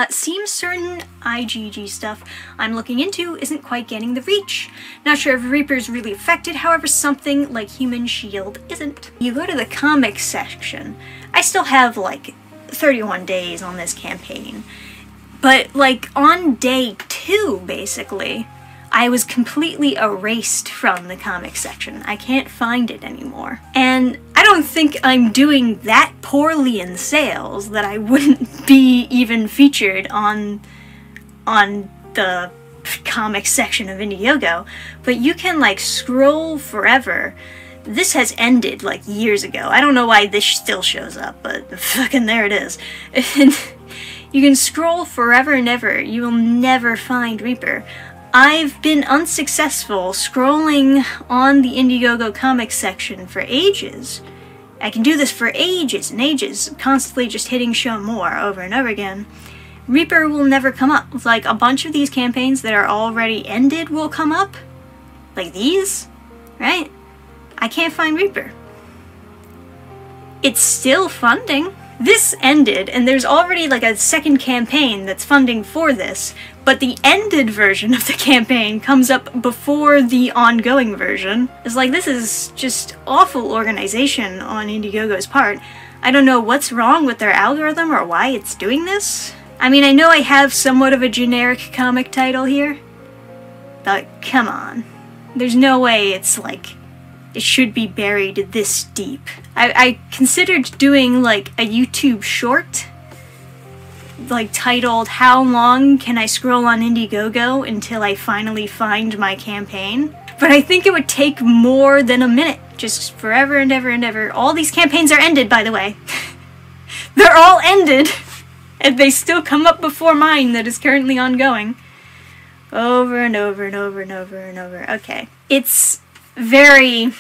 Seems certain IGG stuff I'm looking into isn't quite getting the reach. Not sure if Reaper's really affected, however something like Human Shield isn't. You go to the comics section, I still have like 31 days on this campaign, but like on day 2 basically, I was completely erased from the comics section. I can't find it anymore. And I don't think I'm doing that poorly in sales that I wouldn't be even featured on the comics section of Indiegogo, but you can like scroll forever. This has ended like years ago. I don't know why this still shows up, but fucking there it is. And you can scroll forever and ever. You will never find Reaper. I've been unsuccessful scrolling on the Indiegogo comics section for ages. I can do this for ages and ages, constantly just hitting show more over and over again. Reaper will never come up. Like, a bunch of these campaigns that are already ended will come up. Like these, right? I can't find Reaper. It's still funding. This ended, and there's already like a second campaign that's funding for this, but the ended version of the campaign comes up before the ongoing version. It's like, this is just awful organization on Indiegogo's part. I don't know what's wrong with their algorithm or why it's doing this. I mean, I know I have somewhat of a generic comic title here, but come on. There's no way it's like, it should be buried this deep. I considered doing like a YouTube short, like titled, "How long can I scroll on Indiegogo until I finally find my campaign?" But I think it would take more than a minute, just forever and ever and ever. All these campaigns are ended, by the way. They're all ended, and they still come up before mine that is currently ongoing. Over and over and over and over and over. Okay. It's very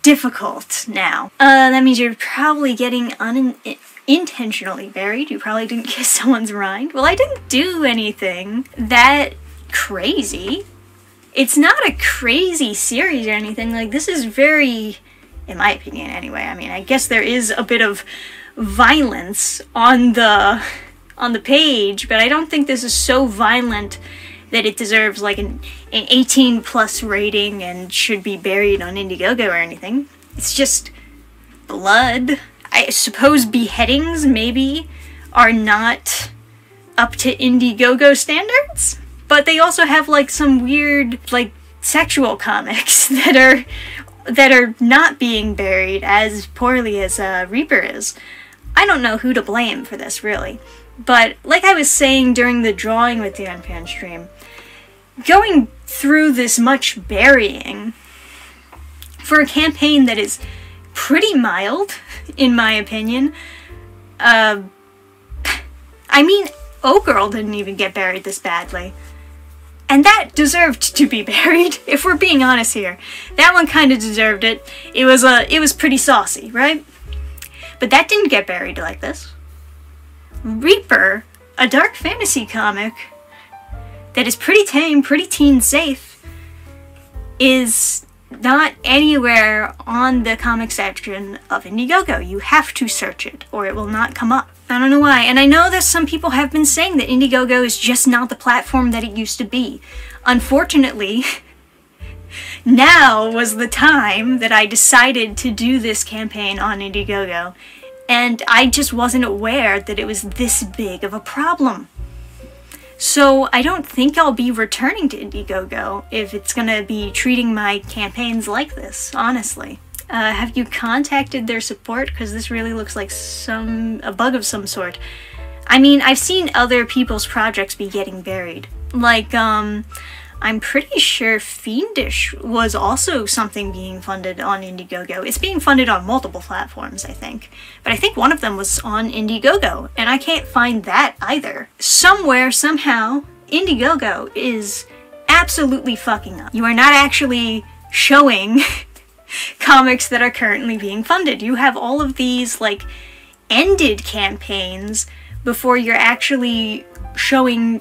difficult now. That means you're probably getting unintentionally buried. You probably didn't kiss someone's rind. Well, I didn't do anything that crazy. It's not a crazy series or anything. Like, this is very, in my opinion anyway, I mean, I guess there is a bit of violence on the page, but I don't think this is so violent that it deserves like an 18+ rating and should be buried on Indiegogo or anything. It's just blood. I suppose beheadings maybe are not up to Indiegogo standards, but they also have like some weird like sexual comics that are not being buried as poorly as Reaper is. I don't know who to blame for this, really. But like I was saying during the Drawing with dannphan stream, going through this much burying for a campaign that is pretty mild, in my opinion. I mean, O-Girl didn't even get buried this badly. And that deserved to be buried, if we're being honest here. That one kind of deserved it. It was pretty saucy, right? But that didn't get buried like this. Reaper, a dark fantasy comic that is pretty tame, pretty teen safe, is not anywhere on the comic section of Indiegogo. You have to search it, or it will not come up. I don't know why, and I know that some people have been saying that Indiegogo is just not the platform that it used to be. Unfortunately, now was the time that I decided to do this campaign on Indiegogo, and I just wasn't aware that it was this big of a problem. So I don't think I'll be returning to Indiegogo if it's gonna be treating my campaigns like this, honestly. Have you contacted their support? Because this really looks like a bug of some sort. I mean, I've seen other people's projects be getting buried. Like, I'm pretty sure Fiendish was also something being funded on Indiegogo. It's being funded on multiple platforms, I think. But I think one of them was on Indiegogo, and I can't find that either. Somewhere, somehow, Indiegogo is absolutely fucking up. You are not actually showing comics that are currently being funded. You have all of these, like, ended campaigns before you're actually showing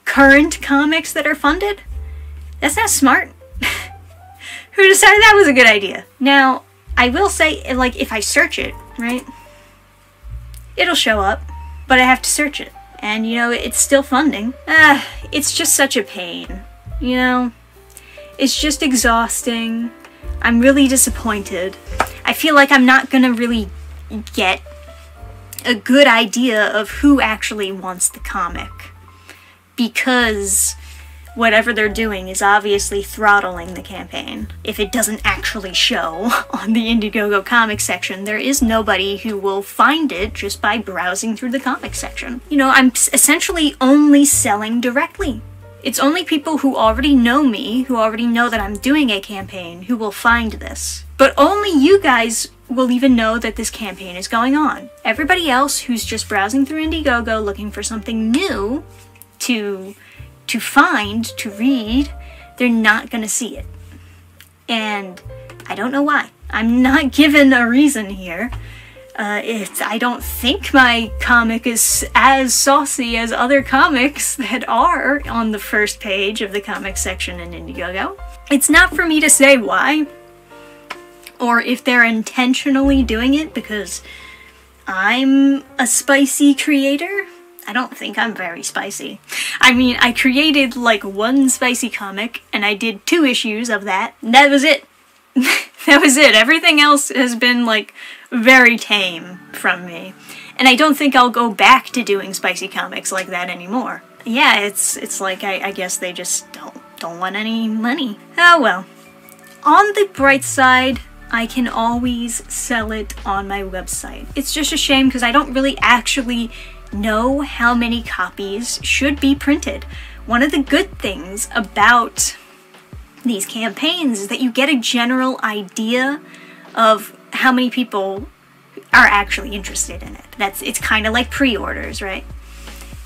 current comics that are funded? That's not smart. Who decided that was a good idea? Now, I will say, like, if I search it, right, it'll show up, but I have to search it. And, you know, it's still funding. It's just such a pain, you know? It's just exhausting. I'm really disappointed. I feel like I'm not gonna really get a good idea of who actually wants the comic, because whatever they're doing is obviously throttling the campaign. If it doesn't actually show on the Indiegogo comic section, there is nobody who will find it just by browsing through the comic section. You know, I'm essentially only selling directly. It's only people who already know me, who already know that I'm doing a campaign, who will find this. But only you guys will even know that this campaign is going on. Everybody else who's just browsing through Indiegogo looking for something new to find, to read, they're not gonna see it. And I don't know why. I'm not given a reason here. I don't think my comic is as saucy as other comics that are on the first page of the comic section in Indiegogo. It's not for me to say why, or if they're intentionally doing it because I'm a spicy creator. I don't think I'm very spicy. I mean, I created like one spicy comic, and I did 2 issues of that. That was it. That was it. Everything else has been like very tame from me. And I don't think I'll go back to doing spicy comics like that anymore. Yeah, it's like I guess they just don't want any money. Oh well. On the bright side, I can always sell it on my website. It's just a shame because I don't really actually know how many copies should be printed. One of the good things about these campaigns is that you get a general idea of how many people are actually interested in it. It's kind of like pre-orders, right?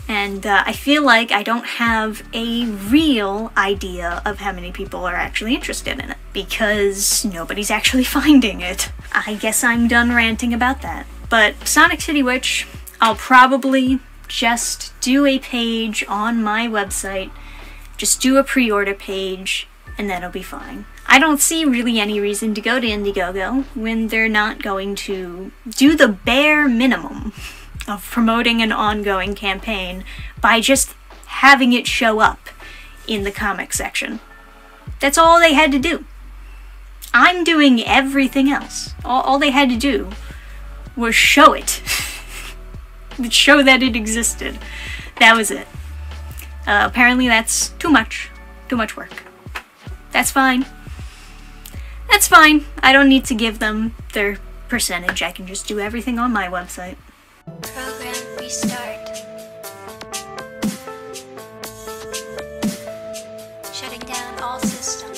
And I feel like I don't have a real idea of how many people are actually interested in it because nobody's actually finding it. I guess I'm done ranting about that. But Sonic City Witch, I'll probably just do a page on my website, just do a pre-order page, and that'll be fine. I don't see really any reason to go to Indiegogo when they're not going to do the bare minimum of promoting an ongoing campaign by just having it show up in the comic section. That's all they had to do. I'm doing everything else. All they had to do was show it. Show that it existed. That was it. Apparently that's too much work. That's fine. That's fine. I don't need to give them their percentage. I can just do everything on my website. Program restart. Shutting down all systems.